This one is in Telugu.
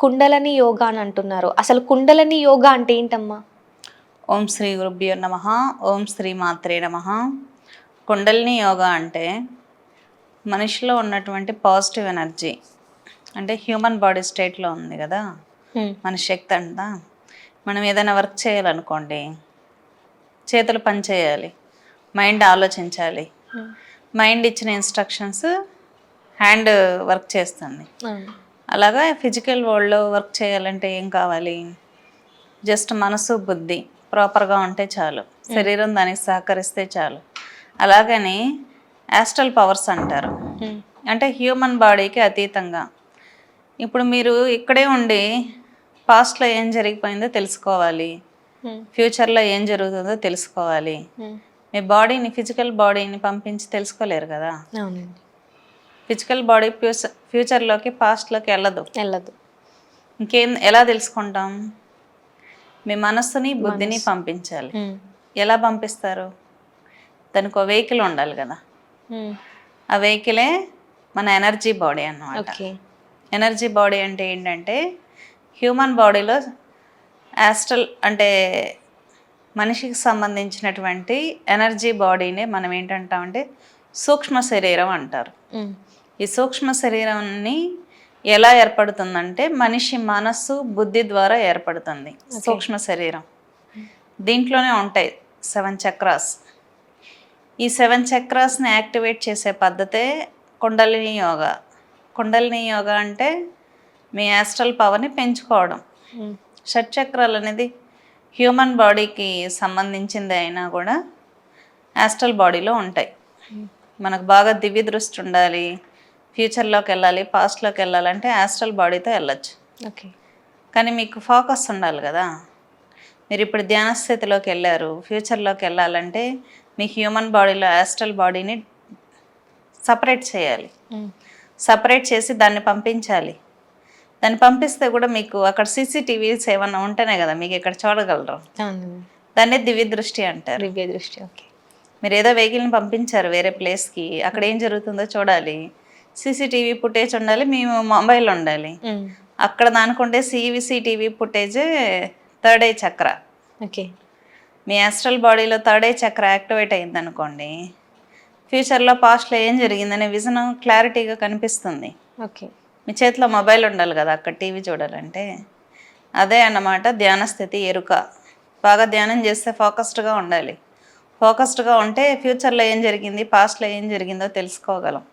కుండలని యోగా అని అంటున్నారు. అసలు కుండలని యోగా అంటే ఏంటమ్మా? ఓం శ్రీ గురుభ్యో నమః. ఓం శ్రీ మాత్రే నమః. కుండలిని యోగా అంటే మనిషిలో ఉన్నటువంటి పాజిటివ్ ఎనర్జీ, అంటే హ్యూమన్ బాడీ స్టేట్లో ఉంది కదా మన శక్తి అంతా. మనం ఏదైనా వర్క్ చేయాలనుకోండి, చేతులు పని చేయాలి, మైండ్ ఆలోచించాలి, మైండ్ ఇచ్చిన ఇన్స్ట్రక్షన్స్ హ్యాండ్ వర్క్ చేస్తుంది. అలాగా ఫిజికల్ వరల్డ్లో వర్క్ చేయాలంటే ఏం కావాలి? జస్ట్ మనసు బుద్ధి ప్రాపర్గా ఉంటే చాలు, శరీరం దానికి సహకరిస్తే చాలు. అలాగని యాస్ట్రల్ పవర్స్ అంటారు, అంటే హ్యూమన్ బాడీకి అతీతంగా. ఇప్పుడు మీరు ఇక్కడే ఉండి పాస్ట్లో ఏం జరిగిపోయిందో తెలుసుకోవాలి, ఫ్యూచర్లో ఏం జరుగుతుందో తెలుసుకోవాలి. మీ బాడీని, ఫిజికల్ బాడీని పంపించి తెలుసుకోలేరు కదా. ఫిజికల్ బాడీ ఫ్యూచర్లోకి పాస్ట్లోకి వెళ్ళదు. ఇంకేం ఎలా తెలుసుకుంటాం? మీ మనస్సుని బుద్ధిని పంపించాలి. ఎలా పంపిస్తారు? దానికి ఒక వెహికల్ ఉండాలి కదా. ఆ వెహికలే మన ఎనర్జీ బాడీ అన్నమాట. ఎనర్జీ బాడీ అంటే ఏంటంటే హ్యూమన్ బాడీలో యాస్ట్రల్ అంటే మనిషికి సంబంధించినటువంటి ఎనర్జీ బాడీనే మనం ఏంటంటామంటే సూక్ష్మ శరీరం అంటారు. ఈ సూక్ష్మ శరీరాన్ని ఎలా ఏర్పడుతుందంటే మనిషి మనస్సు బుద్ధి ద్వారా ఏర్పడుతుంది సూక్ష్మ శరీరం. దీంట్లోనే ఉంటాయి 7 చక్రాస్. ఈ 7 చక్రాస్ని యాక్టివేట్ చేసే పద్ధతే కుండలిని యోగా. కుండలిని యోగా అంటే మీ యాస్ట్రల్ పవర్ని పెంచుకోవడం. షట్చక్రాలు అనేది హ్యూమన్ బాడీకి సంబంధించింది అయినా కూడా యాస్ట్రల్ బాడీలో ఉంటాయి. మనకు బాగా దివ్య దృష్టి ఉండాలి, ఫ్యూచర్లోకి వెళ్ళాలి, పాస్ట్లోకి వెళ్ళాలంటే యాస్ట్రల్ బాడీతో వెళ్ళచ్చు. కానీ మీకు ఫోకస్ ఉండాలి కదా. మీరు ఇప్పుడు ధ్యాన స్థితిలోకి వెళ్ళారు, ఫ్యూచర్లోకి వెళ్ళాలంటే మీ హ్యూమన్ బాడీలో యాస్ట్రల్ బాడీని సపరేట్ చేయాలి. సపరేట్ చేసి దాన్ని పంపించాలి. దాన్ని పంపిస్తే కూడా మీకు అక్కడ సీసీటీవీస్ ఏమన్నా ఉంటేనే కదా మీకు ఇక్కడ చూడగలరు. దాన్ని దివ్య దృష్టి అంటారు. దివ్య దృష్టి. మీరు ఏదో వెహికల్ని పంపించారు వేరే ప్లేస్కి, అక్కడ ఏం జరుగుతుందో చూడాలి. సీసీటీవీ ఫుటేజ్ ఉండాలి, మీ మొబైల్ ఉండాలి. అక్కడ దానికుండే సీసీటీవీ ఫుటేజ్ థర్డ్ ఐ చక్ర. మీ యాస్ట్రల్ బాడీలో థర్డ్ ఐ చక్ర యాక్టివేట్ అయింది అనుకోండి, ఫ్యూచర్లో పాస్ట్లో ఏం జరిగిందనే విజన్ క్లారిటీగా కనిపిస్తుంది. మీ చేతిలో మొబైల్ ఉండాలి కదా అక్కడ టీవీ చూడాలంటే. అదే అన్నమాట ధ్యాన స్థితి, ఎరుక. బాగా ధ్యానం చేస్తే ఫోకస్డ్గా ఉండాలి. ఫోకస్డ్గా ఉంటే ఫ్యూచర్లో ఏం జరిగింది, పాస్ట్లో ఏం జరిగిందో తెలుసుకోగలం.